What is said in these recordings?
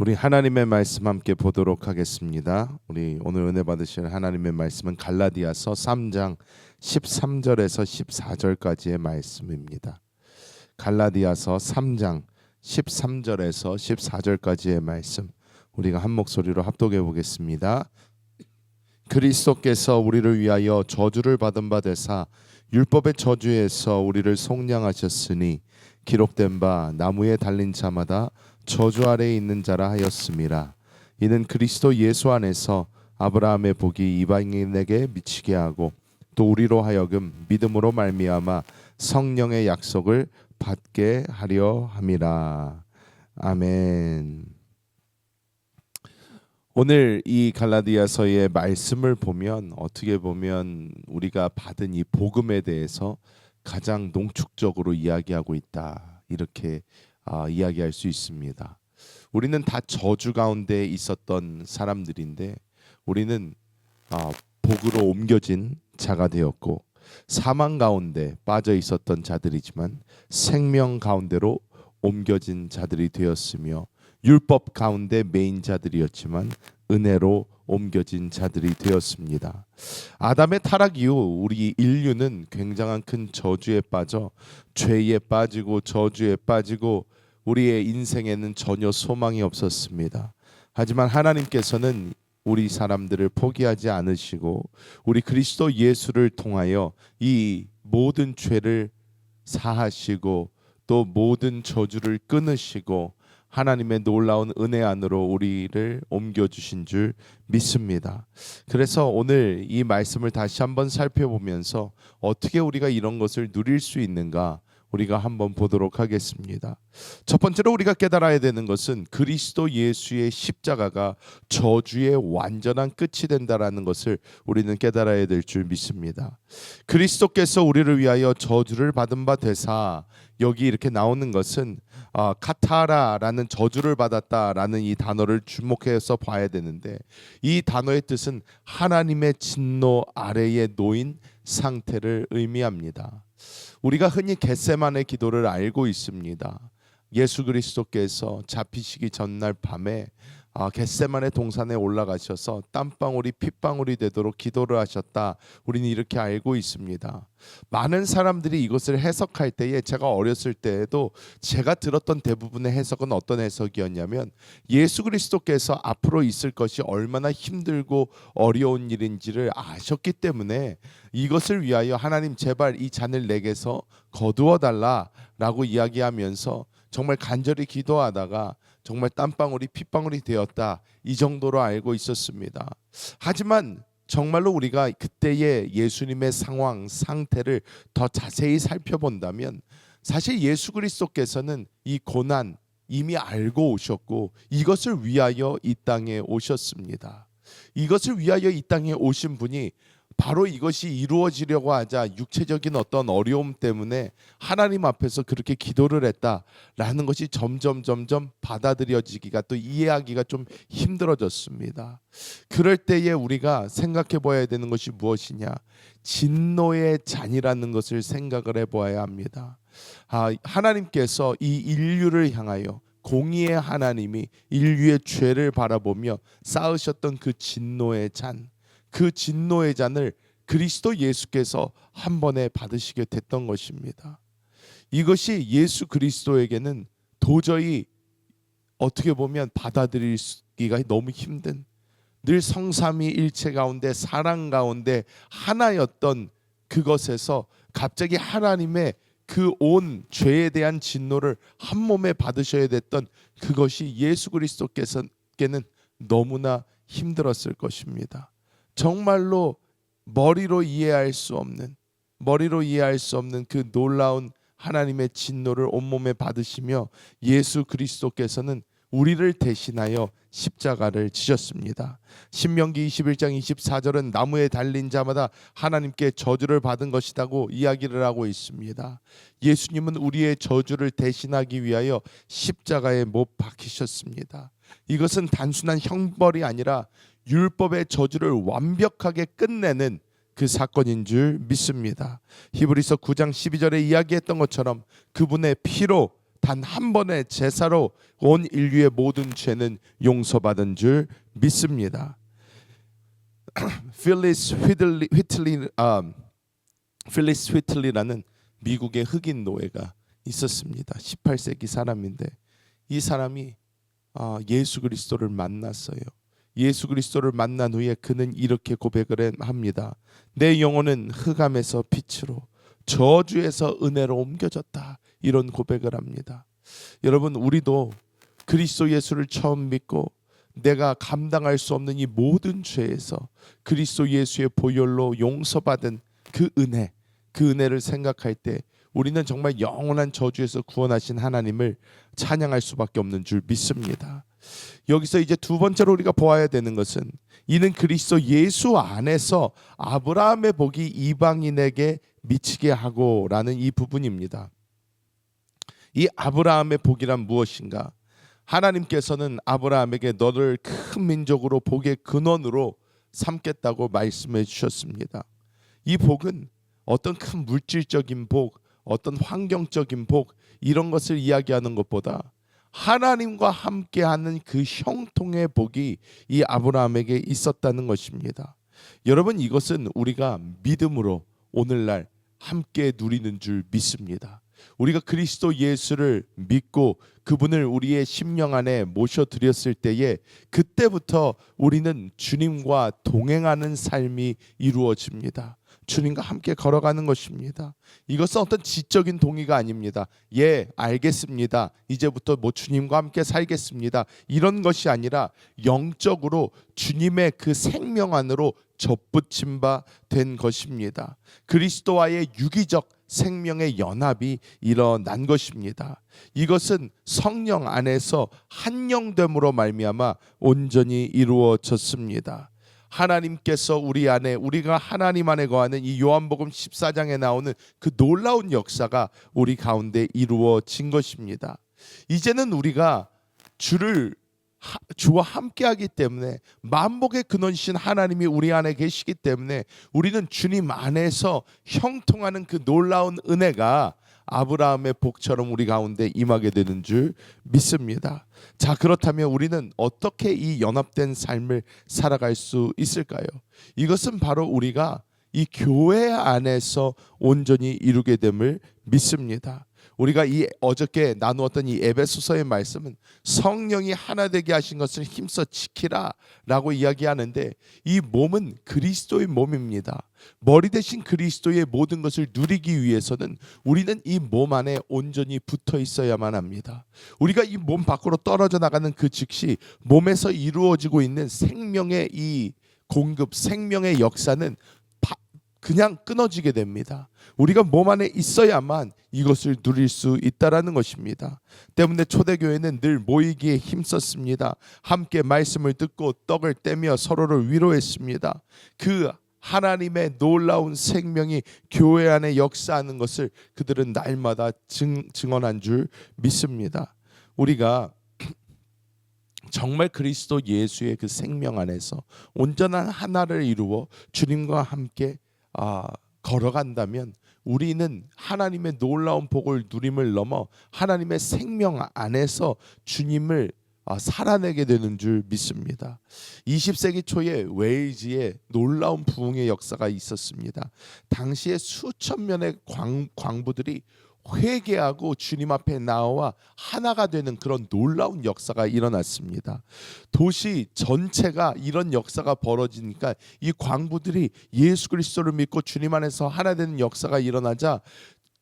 우리 하나님의 말씀 함께 보도록 하겠습니다. 우리 오늘 은혜 받으실 하나님의 말씀은 갈라디아서 3장 13절에서 14절까지의 말씀입니다. 갈라디아서 3장 13절에서 14절까지의 말씀, 우리가 한 목소리로 합독해 보겠습니다. 그리스도께서 우리를 위하여 저주를 받은 바 되사 율법의 저주에서 우리를 속량하셨으니 기록된 바 나무에 달린 자마다 저주 아래에 있는 자라 하였음이라. 이는 그리스도 예수 안에서 아브라함의 복이 이방인에게 미치게 하고 또 우리로 하여금 믿음으로 말미암아 성령의 약속을 받게 하려 함이라. 아멘. 오늘 이 갈라디아서의 말씀을 보면 어떻게 보면 우리가 받은 이 복음에 대해서 가장 농축적으로 이야기하고 있다, 이렇게 이야기할 수 있습니다. 우리는 다 저주 가운데 있었던 사람들인데 우리는 복으로 옮겨진 자가 되었고, 사망 가운데 빠져 있었던 자들이지만 생명 가운데로 옮겨진 자들이 되었으며, 율법 가운데 매인 자들이었지만 은혜로 옮겨진 자들이 되었습니다. 아담의 타락 이후 우리 인류는 굉장한 큰 저주에 빠져 죄에 빠지고 저주에 빠지고 우리의 인생에는 전혀 소망이 없었습니다. 하지만 하나님께서는 우리 사람들을 포기하지 않으시고 우리 그리스도 예수를 통하여 이 모든 죄를 사하시고 또 모든 저주를 끊으시고 하나님의 놀라운 은혜 안으로 우리를 옮겨주신 줄 믿습니다. 그래서 오늘 이 말씀을 다시 한번 살펴보면서 어떻게 우리가 이런 것을 누릴 수 있는가, 우리가 한번 보도록 하겠습니다. 첫 번째로 우리가 깨달아야 되는 것은 그리스도 예수의 십자가가 저주의 완전한 끝이 된다라는 것을 우리는 깨달아야 될 줄 믿습니다. 그리스도께서 우리를 위하여 저주를 받은 바 되사, 여기 이렇게 나오는 것은 카타라라는 저주를 받았다라는 이 단어를 주목해서 봐야 되는데, 이 단어의 뜻은 하나님의 진노 아래에 놓인 상태를 의미합니다. 우리가 흔히 겟세마네 기도를 알고 있습니다. 예수 그리스도께서 잡히시기 전날 밤에 겟세마네 동산에 올라가셔서 땀방울이 핏방울이 되도록 기도를 하셨다, 우리는 이렇게 알고 있습니다. 많은 사람들이 이것을 해석할 때에, 제가 어렸을 때에도 제가 들었던 대부분의 해석은 어떤 해석이었냐면, 예수 그리스도께서 앞으로 있을 것이 얼마나 힘들고 어려운 일인지를 아셨기 때문에 이것을 위하여 하나님 제발 이 잔을 내게서 거두어 달라라고 이야기하면서 정말 간절히 기도하다가 정말 땀방울이 핏방울이 되었다, 이 정도로 알고 있었습니다. 하지만 정말로 우리가 그때의 예수님의 상태를 더 자세히 살펴본다면, 사실 예수 그리스도께서는 이 고난 이미 알고 오셨고 이것을 위하여 이 땅에 오셨습니다. 이것을 위하여 이 땅에 오신 분이 바로 이것이 이루어지려고 하자 육체적인 어떤 어려움 때문에 하나님 앞에서 그렇게 기도를 했다라는 것이 점점 받아들여지기가, 또 이해하기가 좀 힘들어졌습니다. 그럴 때에 우리가 생각해 봐야 되는 것이 무엇이냐, 진노의 잔이라는 것을 생각을 해보아야 합니다. 하나님께서 이 인류를 향하여, 공의의 하나님이 인류의 죄를 바라보며 쌓으셨던 그 진노의 잔, 그 진노의 잔을 그리스도 예수께서 한 번에 받으시게 됐던 것입니다. 이것이 예수 그리스도에게는 도저히 어떻게 보면 받아들이기가 너무 힘든, 늘 성삼위일체 가운데 사랑 가운데 하나였던 그것에서 갑자기 하나님의 그 온 죄에 대한 진노를 한 몸에 받으셔야 됐던 그것이 예수 그리스도께서는 너무나 힘들었을 것입니다. 정말로 머리로 이해할 수 없는 그 놀라운 하나님의 진노를 온몸에 받으시며 예수 그리스도께서는 우리를 대신하여 십자가를 지셨습니다. 신명기 21장 24절은 나무에 달린 자마다 하나님께 저주를 받은 것이라고 이야기를 하고 있습니다. 예수님은 우리의 저주를 대신하기 위하여 십자가에 못 박히셨습니다. 이것은 단순한 형벌이 아니라 율법의 저주를 완벽하게 끝내는 그 사건인 줄 믿습니다. 히브리서 9장 12절에 이야기했던 것처럼 그분의 피로 단 한 번의 제사로 온 인류의 모든 죄는 용서받은 줄 믿습니다. 필리스 휘틀리라는 미국의 흑인 노예가 있었습니다. 18세기 사람인데 이 사람이 예수 그리스도를 만났어요. 예수 그리스도를 만난 후에 그는 이렇게 고백을 합니다. 내 영혼은 흑암에서 빛으로, 저주에서 은혜로 옮겨졌다. 이런 고백을 합니다. 여러분, 우리도 그리스도 예수를 처음 믿고 내가 감당할 수 없는 이 모든 죄에서 그리스도 예수의 보혈로 용서받은 그 은혜를 생각할 때 우리는 정말 영원한 저주에서 구원하신 하나님을 찬양할 수밖에 없는 줄 믿습니다. 여기서 이제 두 번째로 우리가 보아야 되는 것은 이는 그리스도 예수 안에서 아브라함의 복이 이방인에게 미치게 하고라는 이 부분입니다. 이 아브라함의 복이란 무엇인가? 하나님께서는 아브라함에게 너를 큰 민족으로 복의 근원으로 삼겠다고 말씀해 주셨습니다. 이 복은 어떤 큰 물질적인 복, 어떤 환경적인 복 이런 것을 이야기하는 것보다 하나님과 함께하는 그 형통의 복이 이 아브라함에게 있었다는 것입니다. 여러분, 이것은 우리가 믿음으로 오늘날 함께 누리는 줄 믿습니다. 우리가 그리스도 예수를 믿고 그분을 우리의 심령 안에 모셔드렸을 때에 그때부터 우리는 주님과 동행하는 삶이 이루어집니다. 주님과 함께 걸어가는 것입니다. 이것은 어떤 지적인 동의가 아닙니다. 예, 알겠습니다. 이제부터 주님과 함께 살겠습니다. 이런 것이 아니라 영적으로 주님의 그 생명 안으로 접붙임 바 된 것입니다. 그리스도와의 유기적 생명의 연합이 일어난 것입니다. 이것은 성령 안에서 한영됨으로 말미암아 온전히 이루어졌습니다. 하나님께서 우리 안에, 우리가 하나님 안에 거하는 이 요한복음 14장에 나오는 그 놀라운 역사가 우리 가운데 이루어진 것입니다. 이제는 우리가 주와 함께하기 때문에 만복의 근원이신 하나님이 우리 안에 계시기 때문에 우리는 주님 안에서 형통하는 그 놀라운 은혜가 아브라함의 복처럼 우리 가운데 임하게 되는 줄 믿습니다. 자, 그렇다면 우리는 어떻게 이 연합된 삶을 살아갈 수 있을까요? 이것은 바로 우리가 이 교회 안에서 온전히 이루게 됨을 믿습니다. 우리가 어저께 나누었던 이 에베소서의 말씀은 성령이 하나 되게 하신 것을 힘써 지키라 라고 이야기하는데, 이 몸은 그리스도의 몸입니다. 머리 대신 그리스도의 모든 것을 누리기 위해서는 우리는 이 몸 안에 온전히 붙어 있어야만 합니다. 우리가 이 몸 밖으로 떨어져 나가는 그 즉시 몸에서 이루어지고 있는 생명의 이 공급, 생명의 역사는 그냥 끊어지게 됩니다. 우리가 몸 안에 있어야만 이것을 누릴 수 있다라는 것입니다. 때문에 초대교회는 늘 모이기에 힘썼습니다. 함께 말씀을 듣고 떡을 떼며 서로를 위로했습니다. 그 하나님의 놀라운 생명이 교회 안에 역사하는 것을 그들은 날마다 증언한 줄 믿습니다. 우리가 정말 그리스도 예수의 그 생명 안에서 온전한 하나를 이루어 주님과 함께 걸어간다면 우리는 하나님의 놀라운 복을 누림을 넘어 하나님의 생명 안에서 주님을 살아내게 되는 줄 믿습니다. 20세기 초에 웨일즈에 놀라운 부흥의 역사가 있었습니다. 당시에 수천 명의 광부들이 회개하고 주님 앞에 나와 하나가 되는 그런 놀라운 역사가 일어났습니다. 도시 전체가 이런 역사가 벌어지니까 이 광부들이 예수 그리스도를 믿고 주님 안에서 하나 되는 역사가 일어나자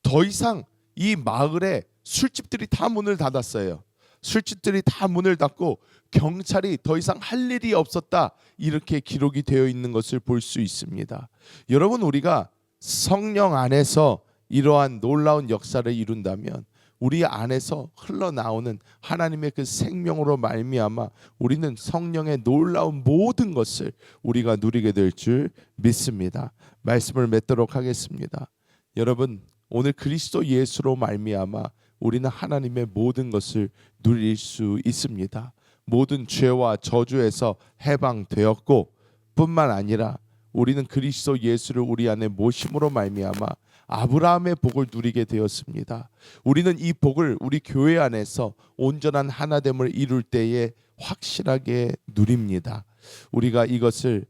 더 이상 이 마을에 술집들이 다 문을 닫았어요. 술집들이 다 문을 닫고 경찰이 더 이상 할 일이 없었다, 이렇게 기록이 되어 있는 것을 볼 수 있습니다. 여러분, 우리가 성령 안에서 이러한 놀라운 역사를 이룬다면 우리 안에서 흘러나오는 하나님의 그 생명으로 말미암아 우리는 성령의 놀라운 모든 것을 우리가 누리게 될 줄 믿습니다. 말씀을 맺도록 하겠습니다. 여러분, 오늘 그리스도 예수로 말미암아 우리는 하나님의 모든 것을 누릴 수 있습니다. 모든 죄와 저주에서 해방되었고 뿐만 아니라 우리는 그리스도 예수를 우리 안에 모심으로 말미암아 아브라함의 복을 누리게 되었습니다. 우리는 이 복을 우리 교회 안에서 온전한 하나됨을 이룰 때에 확실하게 누립니다. 우리가 이것을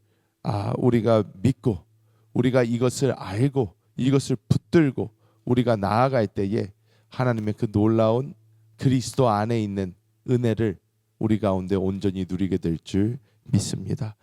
우리가 믿고 우리가 이것을 알고 이것을 붙들고 우리가 나아갈 때에 하나님의 그 놀라운 그리스도 안에 있는 은혜를 우리 가운데 온전히 누리게 될 줄 믿습니다.